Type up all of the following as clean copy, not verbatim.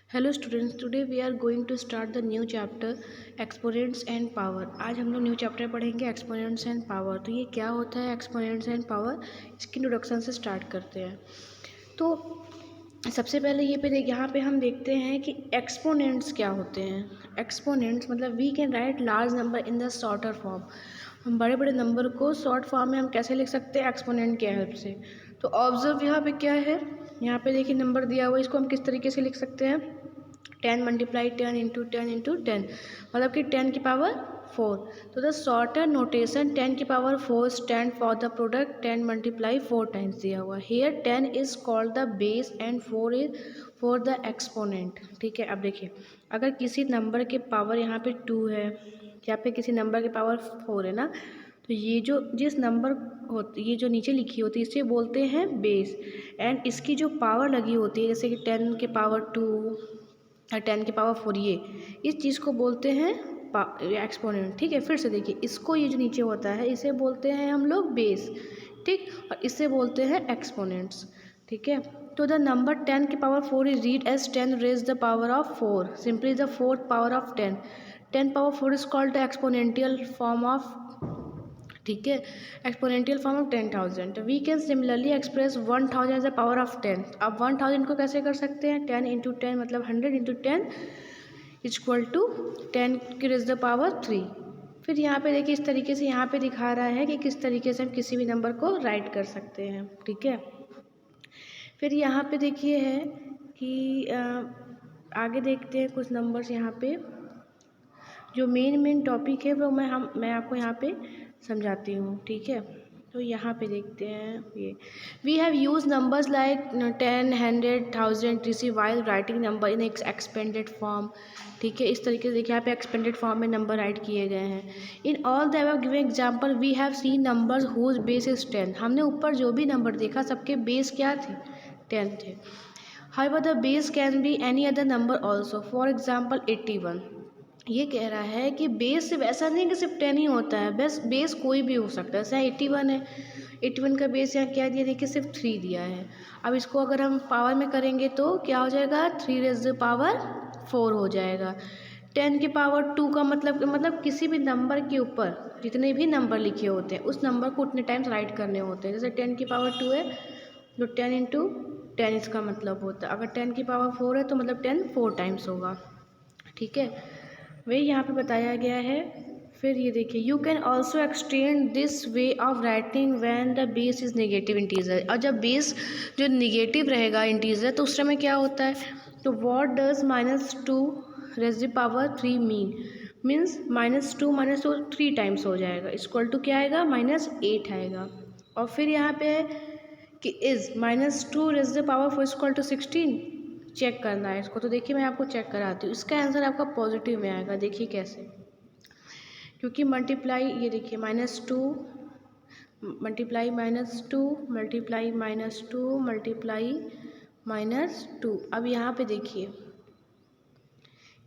Hello students, today we are going to start the new chapter exponents and power. आज हम लोग new chapter पढ़ेंगे exponents and power. तो ये क्या होता है एक्सपोनेंट्स एंड पावर, इसकी इंट्रोडक्शन से स्टार्ट करते हैं। तो सबसे पहले यहाँ पे हम देखते हैं कि एक्सपोनेंट्स क्या होते हैं। एक्सपोनेंट्स मतलब we can write large number in the shorter form. हम बड़े बड़े नंबर को शॉर्ट फॉर्म में हम कैसे लिख सकते हैं, एक्सपोनेंट की हेल्प से। तो ऑब्जर्व यहाँ पे क्या है, यहाँ पे देखिए नंबर दिया हुआ है, इसको हम किस तरीके से लिख सकते हैं, 10 मल्टीप्लाई 10 इंटू 10 इंटू 10, मतलब कि 10 की पावर 4। तो द शॉर्टर नोटेशन 10 की power 4 stand for the product 10 multiply 4 times दिया हुआ। Here 10 is called the base and 4 is for the exponent. ठीक है, अब देखिए अगर किसी नंबर के पावर यहाँ पे 2 है या फिर किसी नंबर के पावर 4 है ना, तो ये जो जिस नंबर होती ये जो नीचे लिखी होती है इसे बोलते हैं बेस। एंड इसकी जो पावर लगी होती है जैसे कि 10 के पावर 2 और 10 की पावर 4, ये इस चीज़ को बोलते हैं एक्सपोनेंट। ठीक है, फिर से देखिए इसको, ये जो नीचे होता है इसे बोलते हैं हम लोग बेस, ठीक, और इसे बोलते हैं एक्सपोनेंट्स। ठीक है, तो द नंबर 10 की power 4 is read as 10 raise the power of 4, simply the fourth power of 10। 10 power 4 is called the exponential form of, ठीक है, exponential form of 10,000। We can similarly express 1000 as the power of 10। अब 1000 को कैसे कर सकते हैं, 10 into 10 मतलब 100 into 10 equal to 10 की रेज द पावर 3। फिर यहाँ पे देखिए इस तरीके से यहाँ पे दिखा रहा है कि किस तरीके से हम किसी भी नंबर को राइट कर सकते हैं। ठीक है, फिर यहाँ पे देखिए है कि आगे देखते हैं कुछ नंबर्स। यहाँ पे जो मेन टॉपिक है वो मैं आपको यहाँ पे समझाती हूँ। ठीक है, तो यहाँ पे देखते हैं ये, we have use numbers like 10, 100, 1000 TC while writing number in expanded form. ठीक है, इस तरीके से देखिए यहाँ पे एक्सपेंडेड फॉर्म में नंबर राइट किए गए हैं। In all the above given example we have seen numbers whose base is 10। हमने ऊपर जो भी नंबर देखा सबके बेस क्या थे, 10 थे। However the base can be any other number also, for example 81। ये कह रहा है कि बेस सिर्फ ऐसा नहीं कि सिर्फ 10 ही होता है, बस बेस कोई भी हो सकता है। जैसे 81 है, 81 का बेस यहाँ क्या दिया, देखिए सिर्फ 3 दिया है। अब इसको अगर हम पावर में करेंगे तो क्या हो जाएगा, 3 रेज़ द पावर 4 हो जाएगा। 10 की पावर 2 का मतलब किसी भी नंबर के ऊपर जितने भी नंबर लिखे होते हैं उस नंबर को उतने टाइम्स राइट करने होते हैं। जैसे 10 की पावर 2 है तो 10 इंटू 10 इसका मतलब होता है। अगर 10 की पावर 4 है तो मतलब 10 4 टाइम्स होगा। ठीक है, वही यहाँ पे बताया गया है। फिर ये देखिए, you can also extend this way of writing when the base is negative integer. और जब बेस जो नेगेटिव रहेगा इंटीजर तो उस समय क्या होता है, तो what does -2 raise the power 3 means -2 3 times हो जाएगा, इक्वल टू क्या आएगा, -8 आएगा। और फिर यहाँ पे कि is -2 raise the power 4 equal to 16, check करना है इसको। तो देखिए मैं आपको चेक कराती हूँ, इसका आंसर आपका पॉजिटिव में आएगा। देखिए कैसे, क्योंकि मल्टीप्लाई, ये देखिए -2 मल्टीप्लाई -2 मल्टीप्लाई -2 मल्टीप्लाई -2। अब यहाँ पे देखिए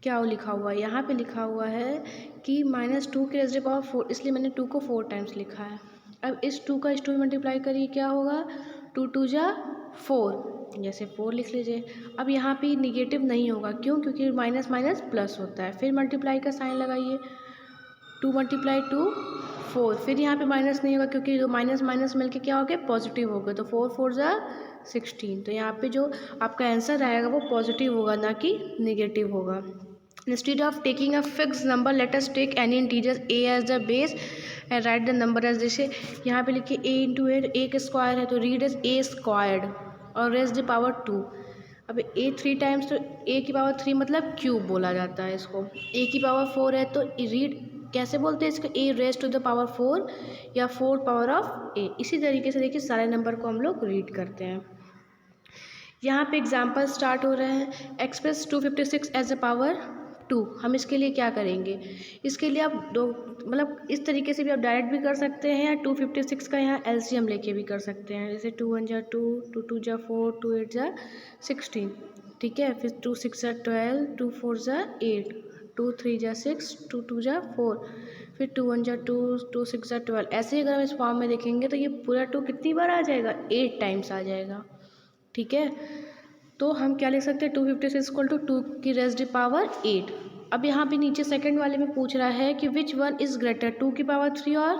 क्या लिखा हुआ है, यहाँ पे लिखा हुआ है कि -2 की रेज़ पावर 4, इसलिए मैंने 2 को 4 टाइम्स लिखा है। अब इस 2 का इस 2 में मल्टीप्लाई करिए, क्या होगा, 2 2 जा 4, जैसे 4 लिख लीजिए। अब यहाँ पे निगेटिव नहीं होगा, क्यों, क्योंकि माइनस माइनस प्लस होता है। फिर मल्टीप्लाई का साइन लगाइए, 2 मल्टीप्लाई 2 4, फिर यहाँ पे माइनस नहीं होगा क्योंकि जो माइनस माइनस मिलके क्या हो गया, पॉजिटिव हो गया। तो 4 4 जा 16। तो यहाँ पे जो आपका आंसर आएगा वो पॉजिटिव होगा, ना कि निगेटिव होगा। Instead of taking a fixed number, let us take any integers a as the base and write the number as, जैसे यहाँ पे लिखिए a इंटू a का स्क्वायर है तो रीड एज a स्क्वायर्ड और रेज द पावर 2। अब a 3 times तो a की पावर 3 मतलब क्यूब बोला जाता है इसको। a की पावर 4 है तो रीड कैसे बोलते हैं इसको, a raise to the power 4 या 4 पावर ऑफ a। इसी तरीके से देखिए सारे नंबर को हम लोग रीड करते हैं। यहाँ पे एग्जाम्पल स्टार्ट हो रहे हैं। Express 256 as a power 2। हम इसके लिए क्या करेंगे, इसके लिए आप दो मतलब इस तरीके से भी आप डायरेक्ट भी कर सकते हैं या 256 का यहाँ एलसीएम लेके भी कर सकते हैं। जैसे 2 1 जा 2, 2 2 जा 4, 2 8 जा 16। ठीक है, फिर 2 6 जा 12, 2 4 जा 8, 2 3 जा 6, 2 2 जा 4, फिर 2 1 जा 2, 2 6 जा 12। ऐसे ही अगर हम इस फॉर्म में देखेंगे तो ये पूरा 2 कितनी बार आ जाएगा, 8 टाइम्स आ जाएगा। ठीक है, तो हम क्या लिख सकते हैं 256 इक्वल टू 2 की रेज़ द पावर 8। अब यहाँ पे नीचे सेकंड वाले में पूछ रहा है कि विच वन इज़ ग्रेटर 2 की पावर 3 और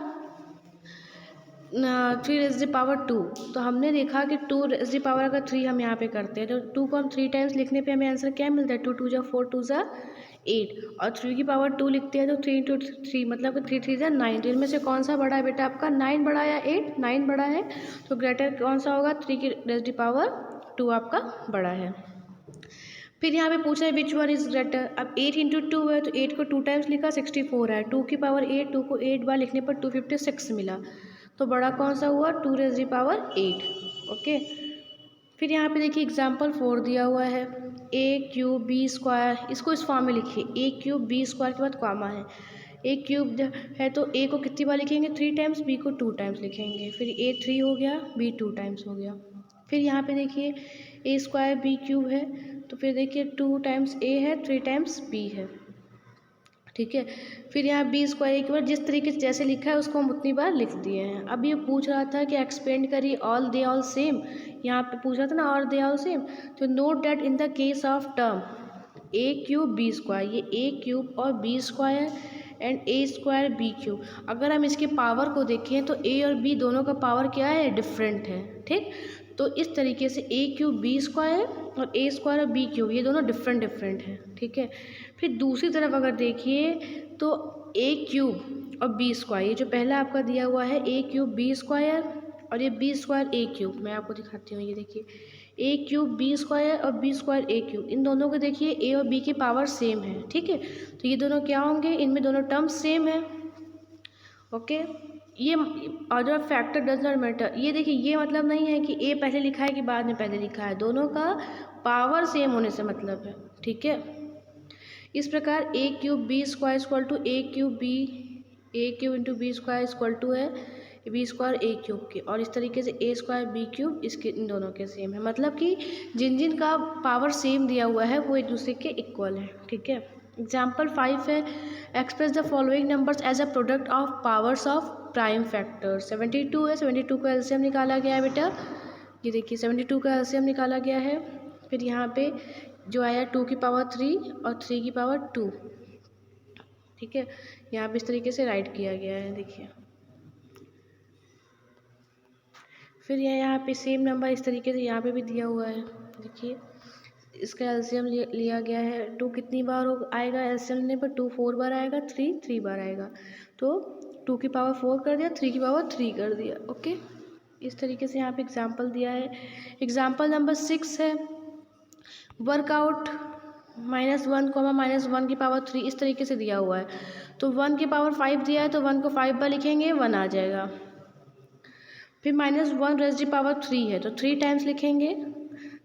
3 रेज़ द पावर 2। तो हमने देखा कि 2 रेज़ द पावर अगर 3 हम यहाँ पे करते हैं तो 2 को हम 3 टाइम्स लिखने पे हमें आंसर क्या मिलता है 2 2 जा 4 2 जा 8 और 3 की पावर 2 लिखते हैं तो 3 इंटू 3 मतलब कि 3 3 जा 9। तो इनमें से कौन सा बड़ा है बेटा आपका 9 बड़ा या 8? 9 बड़ा है। तो ग्रेटर कौन सा होगा 3 की रेज़ द पावर 2 आपका बड़ा है। फिर यहाँ पे पूछा है विच वन इज़ ग्रेटर। अब 8 इंटू 2 है तो 8 को 2 टाइम्स लिखा 64 है। 2 की पावर 8 2 को 8 बार लिखने पर 256 मिला। तो बड़ा कौन सा हुआ 2 रेज़ द पावर 8। ओके। फिर यहाँ पे देखिए एग्जाम्पल 4 दिया हुआ है a क्यूब b स्क्वायर। इसको इस फॉर्म में लिखिए a क्यूब b स्क्वायर के बाद कॉमा है। a क्यूब है तो a को कितनी बार लिखेंगे 3 टाइम्स, b को 2 टाइम्स लिखेंगे। फिर a 3 हो गया b 2 टाइम्स हो गया। फिर यहाँ पे देखिए a स्क्वायर b क्यूब है तो फिर देखिए 2 टाइम्स a है 3 टाइम्स b है। ठीक है। फिर यहाँ बी स्क्वायर एक बार जिस तरीके से जैसे लिखा है उसको हम उतनी बार लिख दिए हैं। अब ये पूछ रहा था कि एक्सपेंड करिए ऑल दे ऑल सेम। यहाँ पे पूछ रहा था ना और दे ऑल सेम। तो note that in the case of term A cube B square, ये ए क्यूब और B square and A square B cube, अगर हम इसके पावर को देखें तो ए और बी दोनों का पावर क्या है डिफरेंट है। ठीक। तो इस तरीके से ए क्यूब बी स्क्वायर और ए स्क्वायर और बी क्यूब ये दोनों डिफरेंट हैं। ठीक है। फिर दूसरी तरफ अगर देखिए तो ए क्यूब और बी स्क्वायर, ये जो पहला आपका दिया हुआ है ए क्यूब बी स्क्वायर और ये बी स्क्वायर ए क्यूब, मैं आपको दिखाती हूँ। ये देखिए ए क्यूब बी स्क्वायर और बी स्क्वायर ए क्यूब, इन दोनों को देखिए ए और बी की पावर सेम है। ठीक है। तो ये दोनों क्या होंगे, इनमें दोनों टर्म्स सेम है। ओके। ये order of factor does not matter. ये देखिए ये मतलब नहीं है कि ए पहले लिखा है कि बाद में पहले लिखा है, दोनों का पावर सेम होने से मतलब है। ठीक है। इस प्रकार A cube B square equal to A cube into B square equal to है बी स्क्वायर ए क्यूब के, और इस तरीके से ए स्क्वायर बी क्यूब इसके इन दोनों के सेम है। मतलब कि जिन जिन का पावर सेम दिया हुआ है वो एक दूसरे के इक्वल है। ठीक है। एग्जाम्पल 5 है express the following numbers as a product of powers of prime factor. 72 है, 72 का एलसीएम निकाला गया है बेटा। ये देखिए 72 का एलसीएम निकाला गया है। फिर यहाँ पे जो आया 2 की पावर 3 और 3 की पावर 2। ठीक है। यहाँ पे इस तरीके से राइट किया गया है देखिए। फिर यहाँ पे सेम नंबर इस तरीके से यहाँ पे भी दिया हुआ है। देखिए इसका एलसीएम लिया गया है। 2 कितनी बार आएगा एलसीएम लेने पर 2 4 बार आएगा, 3 3 बार आएगा। तो 2 की पावर 4 कर दिया, 3 की पावर 3 कर दिया। ओके। इस तरीके से यहाँ पे एग्जाम्पल दिया है। एग्जाम्पल नंबर 6 है वर्कआउट -1 -1 की पावर 3, इस तरीके से दिया हुआ है। तो 1 की पावर 5 दिया है तो 1 को 5 बार लिखेंगे 1 आ जाएगा। फिर -1 रेज़ दी पावर 3 है तो 3 टाइम्स लिखेंगे।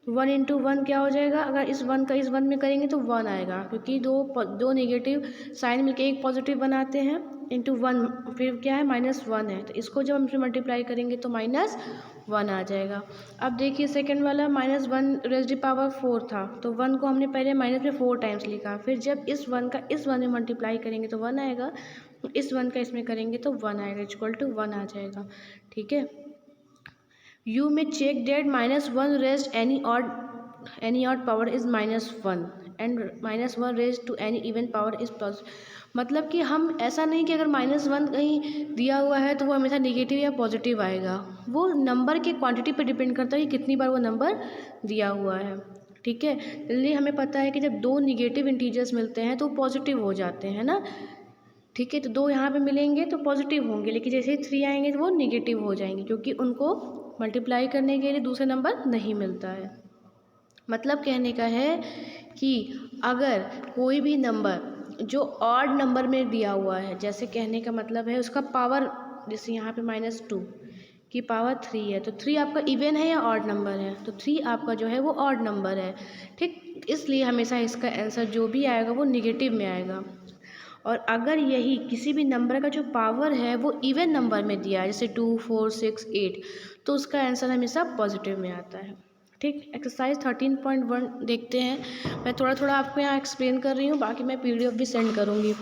1 इंटू 1 क्या हो जाएगा, अगर इस 1 का इस 1 में करेंगे तो 1 आएगा, क्योंकि दो नेगेटिव साइन मिलके एक पॉजिटिव बनाते हैं। इंटू 1 फिर क्या है -1 है, तो इसको जब हम फिर मल्टीप्लाई करेंगे तो -1 आ जाएगा। अब देखिए सेकंड वाला -1 रेज़ दी पावर 4 था तो 1 को हमने पहले माइनस में 4 टाइम्स लिखा। फिर जब इस 1 का इस 1 में मल्टीप्लाई करेंगे तो 1 आएगा, इस 1 का इसमें करेंगे तो 1 आएगा, इक्वल टू 1 आ जाएगा। ठीक है। You may check that -1 raised any odd power is -1 and -1 raised to any even power is plus। मतलब कि हम ऐसा नहीं कि अगर -1 कहीं दिया हुआ है तो वो हमेशा नेगेटिव या पॉजिटिव आएगा, वो नंबर के क्वांटिटी पर डिपेंड करता है कि कितनी बार वो नंबर दिया हुआ है। ठीक है। इसलिए हमें पता है कि जब दो निगेटिव इंटीजर्स मिलते हैं तो पॉजिटिव हो जाते हैं ना। ठीक है। तो 2 यहाँ पे मिलेंगे तो पॉजिटिव होंगे, लेकिन जैसे ही 3 आएंगे तो वो निगेटिव हो जाएंगे, क्योंकि उनको मल्टीप्लाई करने के लिए दूसरा नंबर नहीं मिलता है। मतलब कहने का है कि अगर कोई भी नंबर जो ऑड नंबर में दिया हुआ है, जैसे कहने का मतलब है उसका पावर, जैसे यहाँ पे -2 की पावर 3 है तो 3 आपका इवन है या ऑड नंबर है, तो 3 आपका जो है वो ऑड नंबर है। ठीक। इसलिए हमेशा इसका आंसर जो भी आएगा वो निगेटिव में आएगा। और अगर यही किसी भी नंबर का जो पावर है वो इवन नंबर में दिया है, जैसे 2 4 6 8, तो उसका आंसर हमेशा पॉजिटिव में आता है। ठीक। एक्सरसाइज 13.1 देखते हैं। मैं थोड़ा थोड़ा आपको यहाँ एक्सप्लेन कर रही हूँ, बाकी मैं PDF भी सेंड करूँगी।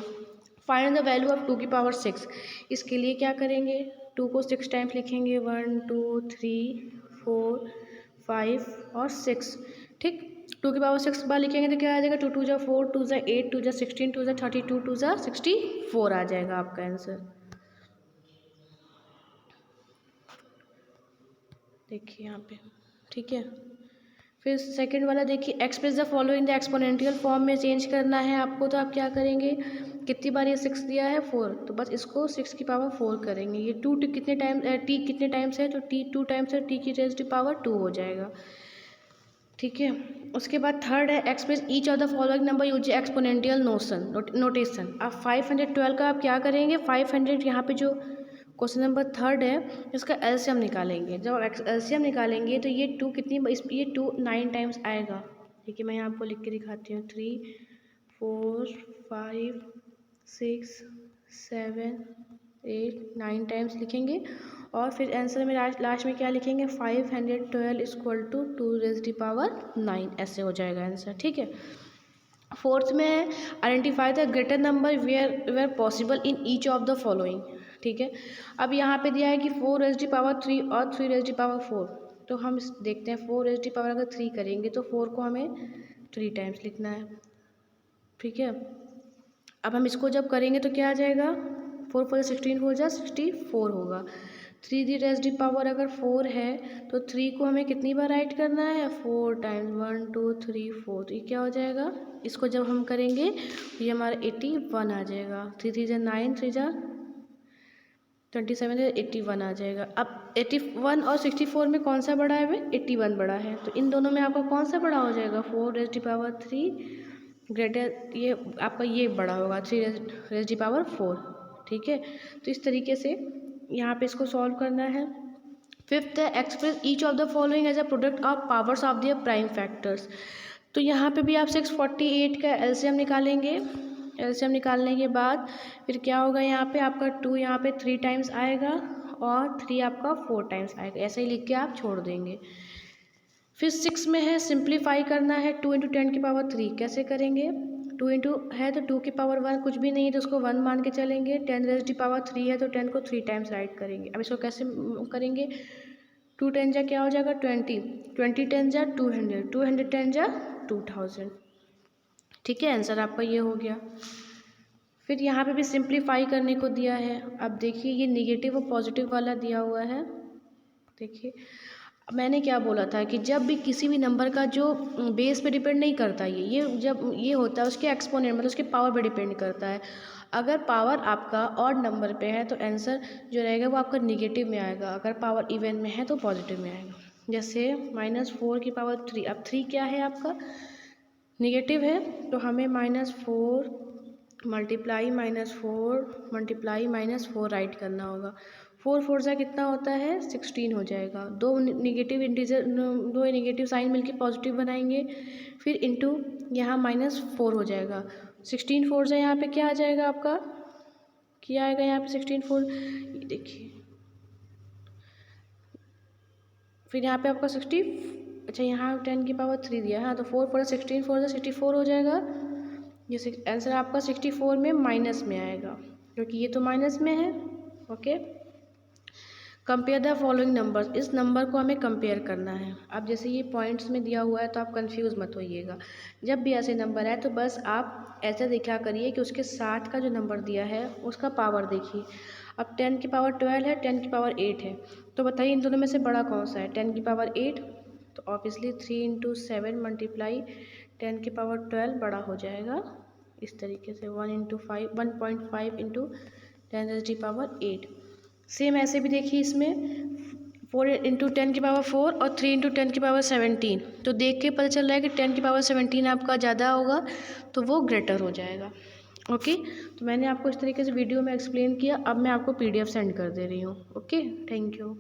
फाइंड द वैल्यू ऑफ 2 की पावर 6। इसके लिए क्या करेंगे, 2 को 6 टाइम्स लिखेंगे, 1 2 3 4 5 और 6। ठीक। 2 की पावर 6 बार लिखेंगे तो क्या आ जाएगा, 2 2 जा 4, 2 जा 8, 2 जा 16, 2 जा 32, 2 जा 64 आ जाएगा आपका आंसर। देखिए यहाँ पे, ठीक है। फिर सेकंड वाला देखिए, express the following the exponential form में चेंज करना है आपको, तो आप क्या करेंगे, कितनी बार ये 6 दिया है 4, तो बस इसको 6 की पावर 4 करेंगे। ये 2 कितने टाइम टी कितने टाइम्स है, तो टी 2 टाइम्स है, टी की रेज़ टू पावर 2 हो जाएगा, ठीक है। उसके बाद थर्ड है, express each of the following number use exponential notation. अब 512 का आप क्या करेंगे, 500 यहाँ पे जो क्वेश्चन नंबर थर्ड है इसका एलसीएम निकालेंगे। जब एलसीएम निकालेंगे तो ये 2 कितनी, ये 2 9 टाइम्स आएगा, ठीक है। मैं यहाँ आपको लिख के दिखाती हूँ, 3 4 5 6 7 8 9 टाइम्स लिखेंगे। और फिर आंसर में लास्ट में क्या लिखेंगे, 512 equal to 2 raise to power 9, ऐसे हो जाएगा आंसर, ठीक है। फोर्थ में है, identify the greater number where possible in each of the following, ठीक है। अब यहाँ पे दिया है कि 4 रेज़ टू पावर 3 और 3 रेज़ टू पावर 4, तो हम देखते हैं 4 रेज़ टू पावर अगर 3 करेंगे तो 4 को हमें 3 टाइम्स लिखना है, ठीक है। अब हम इसको जब करेंगे तो क्या आ जाएगा, 4 4 16 हो जा 64 होगा। 3 दी रेज़ टू पावर अगर 4 है तो 3 को हमें कितनी बार राइट करना है, 4 टाइम्स, 1 2 3 4, तो ये क्या हो जाएगा, इसको जब हम करेंगे तो ये हमारा 81 आ जाएगा। 3 3 जा 9, 3 जा 27, 81 आ जाएगा। अब 81 और 64 में कौन सा बड़ा है, वे 81 बड़ा है, तो इन दोनों में आपका कौन सा बड़ा हो जाएगा, 4 रेज़ टू पावर 3 ग्रेटर, ये आपका ये बड़ा होगा 3 रेज़ टू पावर 4, ठीक है। तो इस तरीके से यहाँ पे इसको सॉल्व करना है। फिफ्थ है, express each of the following as a product of powers of their prime factors. तो यहाँ पे भी आप 648 का एलसीएम निकालेंगे। एलसीएम निकालने के बाद फिर क्या होगा, यहाँ पे आपका 2 यहाँ पे 3 टाइम्स आएगा और 3 आपका 4 टाइम्स आएगा, ऐसे ही लिख के आप छोड़ देंगे। फिर 6 में है, सिंप्लीफाई करना है, 2 इंटू 10 की पावर 3 कैसे करेंगे, 2 इंटू है तो 2 की पावर 1 कुछ भी नहीं है तो उसको 1 मान के चलेंगे। 10 रेज़ टू पावर 3 है तो 10 को 3 टाइम्स राइट करेंगे। अब इसको कैसे करेंगे, 2 10 जा क्या हो जाएगा 20, 20 10 जा 200, 200 10 जा 2000, ठीक है। आंसर आपका ये हो गया। फिर यहाँ पे भी सिंप्लीफाई करने को दिया है। अब देखिए ये नेगेटिव और पॉजिटिव वाला दिया हुआ है, देखिए मैंने क्या बोला था कि जब भी किसी भी नंबर का जो बेस पे डिपेंड नहीं करता, ये जब ये होता है उसके एक्सपोनेंट मतलब उसके पावर पे डिपेंड करता है। अगर पावर आपका ऑड नंबर पे है तो आंसर जो रहेगा वो आपका निगेटिव में आएगा, अगर पावर इवन में है तो पॉजिटिव में आएगा। जैसे -4 की पावर 3, अब 3 क्या है आपका निगेटिव है तो हमें -4 मल्टीप्लाई -4 राइट करना होगा। 4 4 जा कितना होता है 16 हो जाएगा। दो नेगेटिव साइन मिलके पॉजिटिव बनाएंगे, फिर इंटू यहाँ -4 हो जाएगा। 16 4 जा यहाँ पे क्या आ जाएगा आपका, क्या आएगा यहाँ पे 16 4, ये देखिए फिर यहाँ पे आपका 60, अच्छा यहाँ 10 की पावर 3 दिया है, हाँ तो 4 4 16 4 जा 64 हो जाएगा। ये आंसर आपका 64 में माइनस में आएगा क्योंकि ये तो माइनस में है, okay. Compare the following numbers, इस नंबर को हमें कंपेयर करना है। अब जैसे ये पॉइंट्स में दिया हुआ है तो आप कंफ्यूज मत होइएगा, जब भी ऐसे नंबर है तो बस आप ऐसे देखा करिए कि उसके साथ का जो नंबर दिया है उसका पावर देखिए। अब 10 की पावर 12 है, 10 की पावर 8 है, तो बताइए इन दोनों में से बड़ा कौन सा है, 10 की पावर 8, तो ऑब्वियसली 3 इंटू 7 मल्टीप्लाई 10 की पावर 12 बड़ा हो जाएगा इस तरीके से, 1.5 into 10 raise to power 8। Same ऐसे भी देखिए इसमें 4 इंटू 10 की पावर 4 और 3 इंटू 10 की पावर 17, तो देख के पता चल रहा है कि 10 की पावर 17 आपका ज़्यादा होगा तो वो ग्रेटर हो जाएगा, ओके। तो मैंने आपको इस तरीके से वीडियो में एक्सप्लेन किया, अब मैं आपको PDF सेंड कर दे रही हूँ, ओके। Thank you.